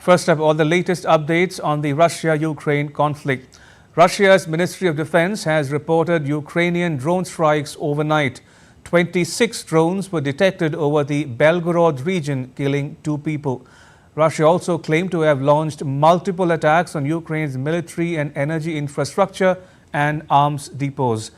First up, all the latest updates on the Russia-Ukraine conflict. Russia's Ministry of Defense has reported Ukrainian drone strikes overnight. 26 drones were detected over the Belgorod region, killing 2 people. Russia also claimed to have launched multiple attacks on Ukraine's military and energy infrastructure and arms depots.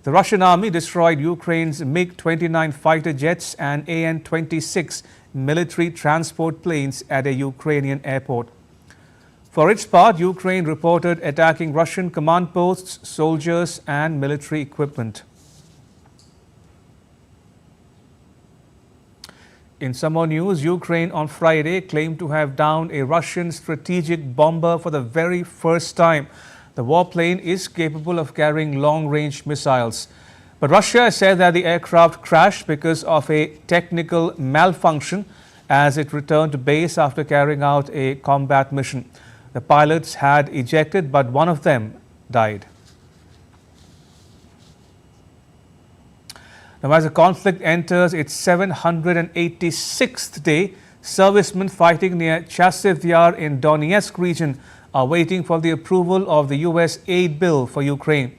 The Russian army destroyed Ukraine's MiG-29 fighter jets and AN-26 military transport planes at a Ukrainian airport. For its part, Ukraine reported attacking Russian command posts, soldiers and military equipment. In some more news, Ukraine on Friday claimed to have downed a Russian strategic bomber for the very first time. The warplane is capable of carrying long-range missiles. But Russia said that the aircraft crashed because of a technical malfunction as it returned to base after carrying out a combat mission. The pilots had ejected, but one of them died. Now, as the conflict enters its 786th day, servicemen fighting near Chasiv Yar in Donetsk region are waiting for the approval of the U.S. aid bill for Ukraine.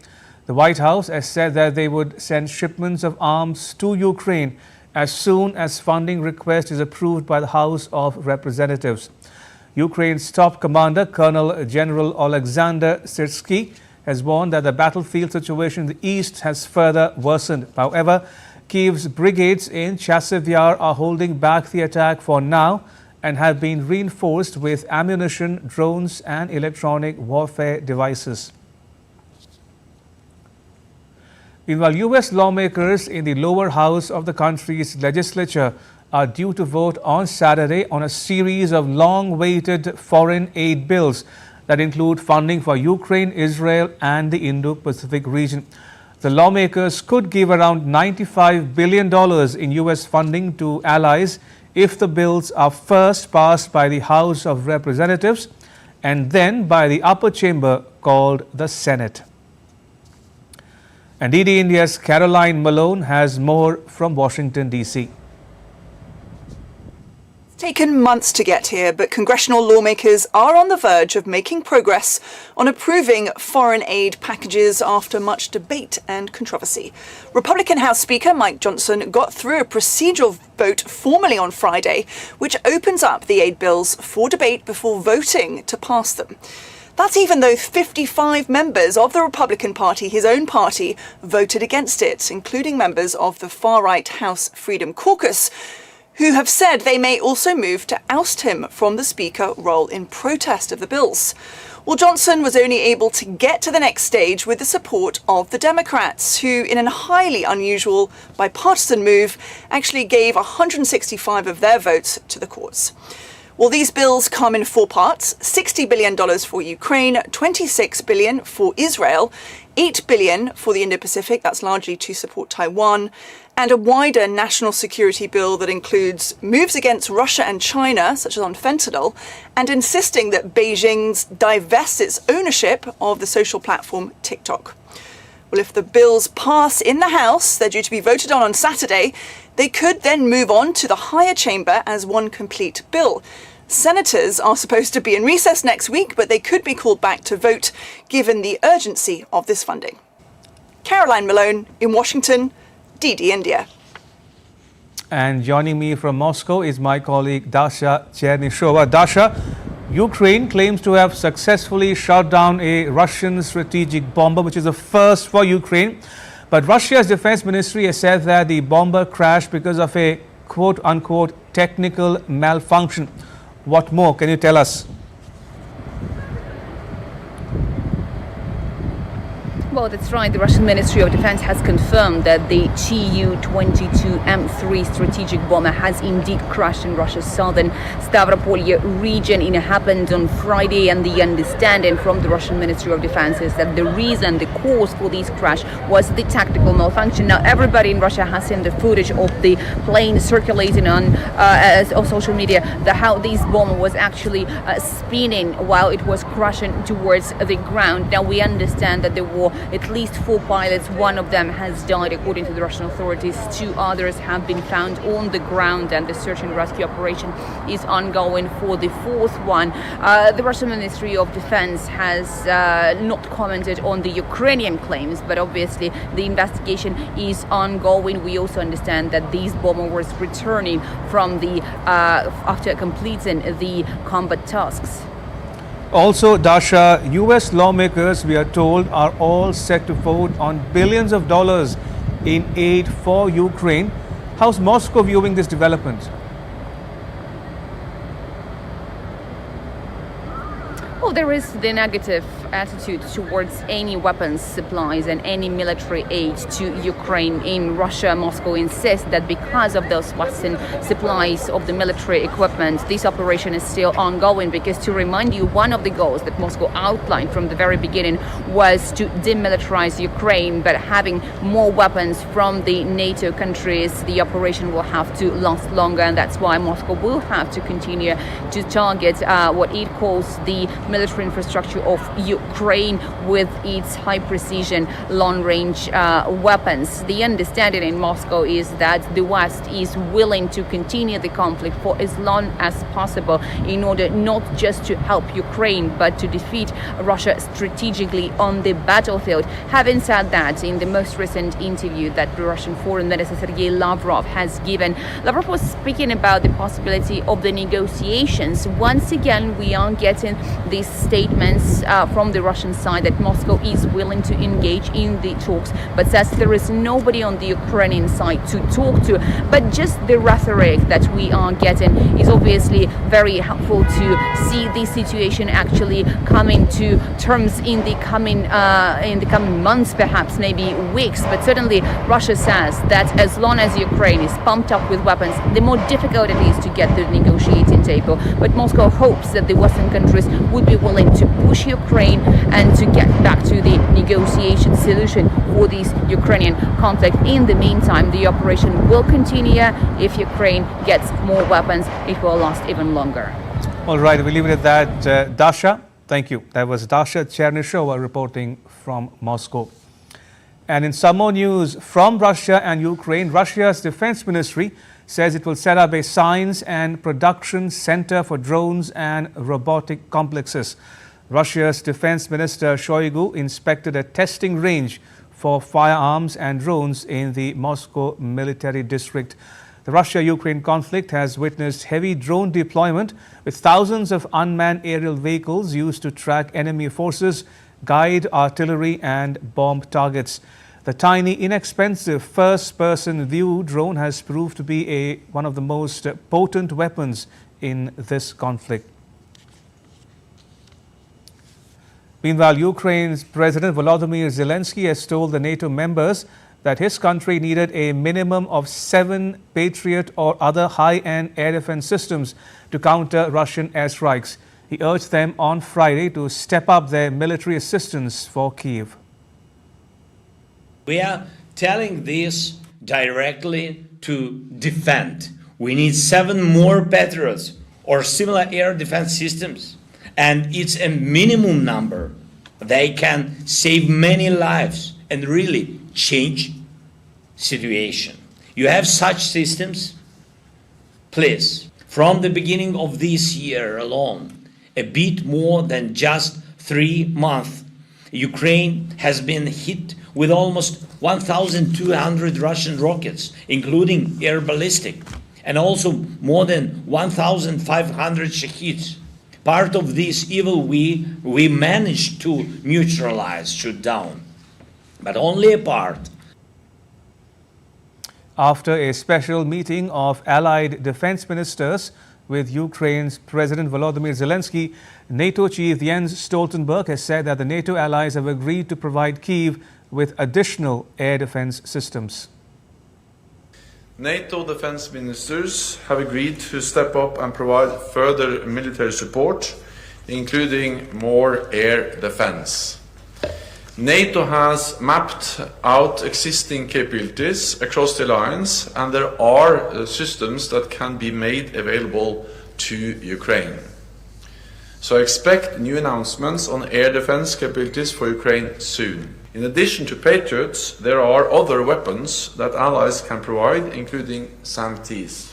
The White House has said that they would send shipments of arms to Ukraine as soon as funding request is approved by the House of Representatives. Ukraine's top commander, Colonel General Alexander Syrsky, has warned that the battlefield situation in the east has further worsened. However, Kyiv's brigades in Chasiv Yar are holding back the attack for now and have been reinforced with ammunition, drones and electronic warfare devices. Meanwhile, U.S. lawmakers in the lower house of the country's legislature are due to vote on Saturday on a series of long-awaited foreign aid bills that include funding for Ukraine, Israel and the Indo-Pacific region. The lawmakers could give around $95 billion in U.S. funding to allies if the bills are first passed by the House of Representatives and then by the upper chamber called the Senate. And DD India's Caroline Malone has more from Washington, D.C. It's taken months to get here, but congressional lawmakers are on the verge of making progress on approving foreign aid packages after much debate and controversy. Republican House Speaker Mike Johnson got through a procedural vote formally on Friday, which opens up the aid bills for debate before voting to pass them. That's even though 55 members of the Republican Party, his own party, voted against it, including members of the far-right House Freedom Caucus, who have said they may also move to oust him from the Speaker role in protest of the bills. Well, Johnson was only able to get to the next stage with the support of the Democrats, who, in a highly unusual bipartisan move, actually gave 165 of their votes to the courts. Well, these bills come in 4 parts: $60 billion for Ukraine, $26 billion for Israel, $8 billion for the Indo-Pacific, that's largely to support Taiwan, and a wider national security bill that includes moves against Russia and China, such as on fentanyl, and insisting that Beijing divests its ownership of the social platform TikTok. Well, if the bills pass in the House, they're due to be voted on Saturday, they could then move on to the higher chamber as one complete bill. Senators are supposed to be in recess next week, but they could be called back to vote given the urgency of this funding. Caroline Malone in Washington, DD India. And joining me from Moscow is my colleague Dasha Chernyshova. Dasha, Ukraine claims to have successfully shot down a Russian strategic bomber, which is a first for Ukraine. But Russia's defense ministry has said that the bomber crashed because of a quote-unquote technical malfunction. What more can you tell us? Well, that's right. The Russian Ministry of Defense has confirmed that the Tu-22M3 strategic bomber has indeed crashed in Russia's southern Stavropol region. It happened on Friday, and the understanding from the Russian Ministry of Defense is that the reason, the cause for this crash was the tactical malfunction. Now, everybody in Russia has seen the footage of the plane circulating on social media, how this bomb was actually spinning while it was crashing towards the ground. Now, we understand that there were At least 4 pilots, one of them has died according to the Russian authorities. 2 others have been found on the ground, and the search and rescue operation is ongoing for the 4th one. The Russian Ministry of Defense has not commented on the Ukrainian claims, but obviously the investigation is ongoing. We also understand that these bomber was returning from the after completing the combat tasks. Also, Dasha, US lawmakers, we are told, are all set to vote on billions of dollars in aid for Ukraine. How's Moscow viewing this development? Well, there is the negative attitude towards any weapons supplies and any military aid to Ukraine in Russia. Moscow insists that because of those Western supplies of the military equipment, this operation is still ongoing, because, to remind you, one of the goals that Moscow outlined from the very beginning was to demilitarize Ukraine, but having more weapons from the NATO countries, the operation will have to last longer, and that's why Moscow will have to continue to target what it calls the military infrastructure of Ukraine with its high-precision, long-range weapons. The understanding in Moscow is that the West is willing to continue the conflict for as long as possible in order not just to help Ukraine, but to defeat Russia strategically on the battlefield. Having said that, in the most recent interview that the Russian Foreign Minister Sergei Lavrov has given, Lavrov was speaking about the possibility of the negotiations. Once again, we are getting these statements from the Russian side that Moscow is willing to engage in the talks, but says there is nobody on the Ukrainian side to talk to. But just the rhetoric that we are getting is obviously very helpful to see this situation actually coming to terms in the coming months, perhaps maybe weeks. But certainly Russia says that as long as Ukraine is pumped up with weapons, the more difficult it is to get to the negotiating table. But Moscow hopes that the Western countries would be willing to push Ukraine and to get back to the negotiation solution for this Ukrainian conflict. In the meantime, the operation will continue. If Ukraine gets more weapons, it will last even longer. All right, we'll leave it at that. Dasha, thank you. That was Dasha Chernyshova reporting from Moscow. And in some more news from Russia and Ukraine, Russia's defense ministry says it will set up a science and production center for drones and robotic complexes. Russia's defense minister Shoigu inspected a testing range for firearms and drones in the Moscow military district. The Russia-Ukraine conflict has witnessed heavy drone deployment, with thousands of unmanned aerial vehicles used to track enemy forces, guide artillery and bomb targets. The tiny, inexpensive first-person view drone has proved to be one of the most potent weapons in this conflict. Meanwhile, Ukraine's President Volodymyr Zelensky has told the NATO members that his country needed a minimum of 7 Patriot or other high-end air defense systems to counter Russian airstrikes. He urged them on Friday to step up their military assistance for Kyiv. We are telling this directly to defend. We need 7 more Patriots or similar air defense systems, and it's a minimum number. They can save many lives and really change situation. You have such systems? Please, from the beginning of this year alone, a bit more than just 3 months, Ukraine has been hit with almost 1,200 Russian rockets, including air ballistic, and also more than 1,500 Shaheeds. Part of this evil we managed to neutralize, shoot down, but only a part. After a special meeting of allied defense ministers with Ukraine's President Volodymyr Zelensky, NATO chief Jens Stoltenberg has said that the NATO allies have agreed to provide Kyiv with additional air defense systems. NATO defense ministers have agreed to step up and provide further military support, including more air defense. NATO has mapped out existing capabilities across the alliance, and there are systems that can be made available to Ukraine. So expect new announcements on air defense capabilities for Ukraine soon. In addition to Patriots, there are other weapons that allies can provide, including SAM-Ts.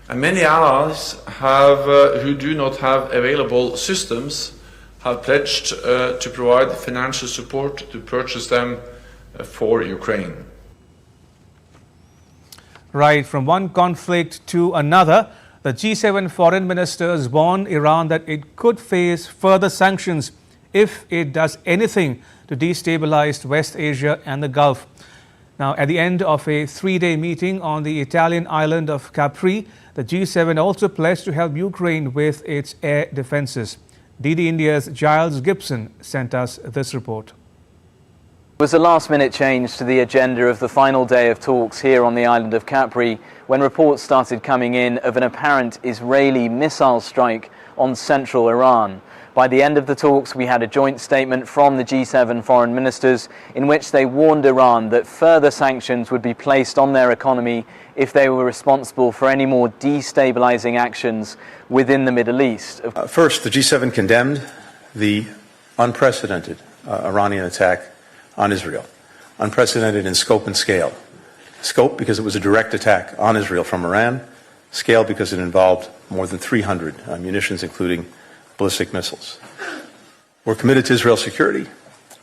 And many allies who do not have available systems have pledged to provide financial support to purchase them for Ukraine. Right, from one conflict to another, the G7 foreign ministers warned Iran that it could face further sanctions if it does anything to destabilize West Asia and the Gulf. Now, at the end of a three-day meeting on the Italian island of Capri, the G7 also pledged to help Ukraine with its air defenses. DD India's Giles Gibson sent us this report. It was a last-minute change to the agenda of the final day of talks here on the island of Capri when reports started coming in of an apparent Israeli missile strike on central Iran. By the end of the talks, we had a joint statement from the G7 foreign ministers in which they warned Iran that further sanctions would be placed on their economy if they were responsible for any more destabilizing actions within the Middle East. First, the G7 condemned the unprecedented Iranian attack on Israel, unprecedented in scope and scale. Scope because it was a direct attack on Israel from Iran, scale because it involved more than 300 munitions, including ballistic missiles. We're committed to Israel's security.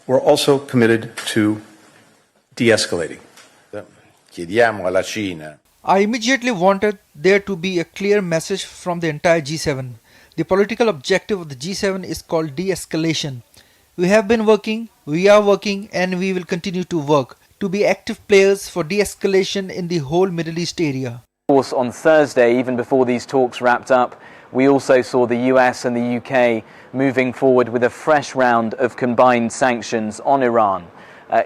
We're also committed to de-escalating. I immediately wanted there to be a clear message from the entire G7. The political objective of the G7 is called de-escalation. We have been working, we are working, and we will continue to work to be active players for de-escalation in the whole Middle East area. Of course, on Thursday, even before these talks wrapped up, we also saw the US and the UK moving forward with a fresh round of combined sanctions on Iran.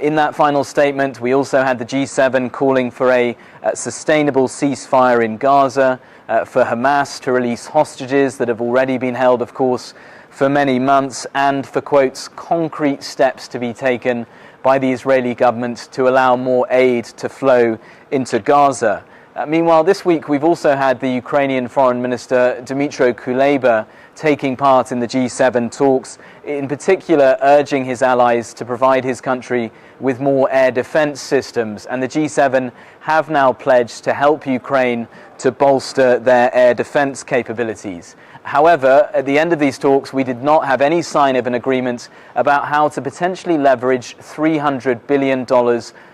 In that final statement, we also had the G7 calling for a sustainable ceasefire in Gaza, for Hamas to release hostages that have already been held, of course, for many months, and for, quotes, concrete steps to be taken by the Israeli government to allow more aid to flow into Gaza. Meanwhile, this week we've also had the Ukrainian Foreign Minister Dmytro Kuleba taking part in the G7 talks, in particular urging his allies to provide his country with more air defense systems. And the G7 have now pledged to help Ukraine to bolster their air defense capabilities. However, at the end of these talks, we did not have any sign of an agreement about how to potentially leverage $300 billion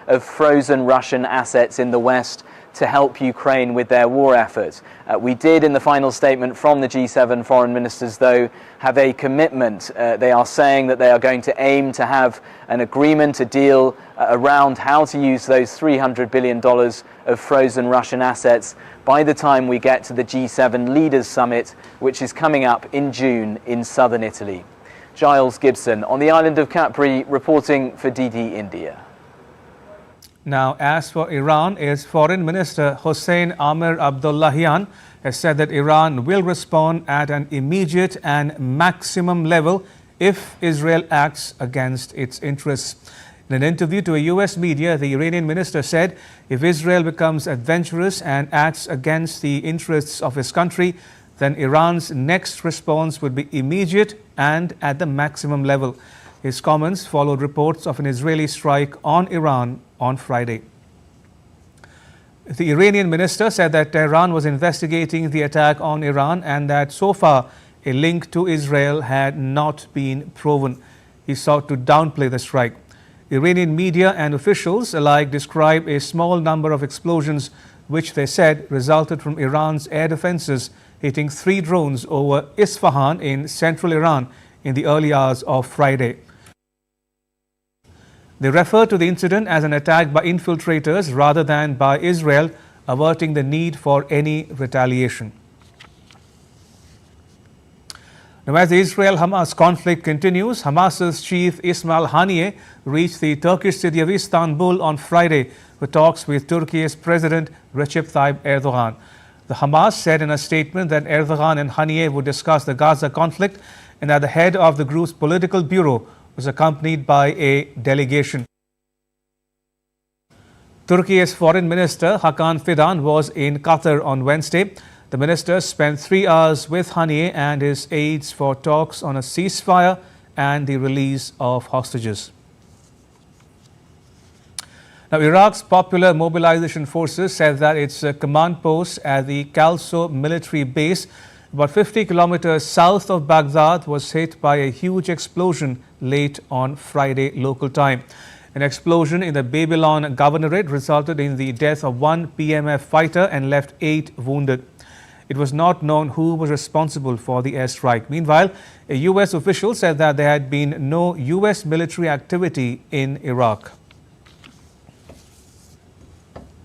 of frozen Russian assets in the West to help Ukraine with their war effort. We did, in the final statement from the G7 foreign ministers, though, have a commitment. They are saying that they are going to aim to have an agreement, a deal around how to use those $300 billion of frozen Russian assets by the time we get to the G7 Leaders Summit, which is coming up in June in southern Italy. Giles Gibson on the island of Capri, reporting for DD India. Now, as for Iran, its Foreign Minister Hossein Amir Abdullahian has said that Iran will respond at an immediate and maximum level if Israel acts against its interests. In an interview to a US media, the Iranian minister said if Israel becomes adventurous and acts against the interests of his country, then Iran's next response would be immediate and at the maximum level. His comments followed reports of an Israeli strike on Iran on Friday. The Iranian minister said that Tehran was investigating the attack on Iran and that so far a link to Israel had not been proven. He sought to downplay the strike. Iranian media and officials alike describe a small number of explosions which they said resulted from Iran's air defenses hitting 3 drones over Isfahan in central Iran in the early hours of Friday. They refer to the incident as an attack by infiltrators rather than by Israel, averting the need for any retaliation. Now, as the Israel-Hamas conflict continues, Hamas's chief Ismail Haniyeh reached the Turkish city of Istanbul on Friday for talks with Turkey's President Recep Tayyip Erdogan. The Hamas said in a statement that Erdogan and Haniyeh would discuss the Gaza conflict and that the head of the group's political bureau was accompanied by a delegation. Turkey's Foreign Minister Hakan Fidan was in Qatar on Wednesday. The minister spent 3 hours with Haniyeh and his aides for talks on a ceasefire and the release of hostages. Now, Iraq's Popular Mobilization Forces said that its command post at the Kalso military base, about 50 kilometers south of Baghdad, was hit by a huge explosion late on Friday local time. An explosion in the Babylon governorate resulted in the death of one PMF fighter and left 8 wounded. It was not known who was responsible for the airstrike. Meanwhile, a U.S. official said that there had been no U.S. military activity in Iraq.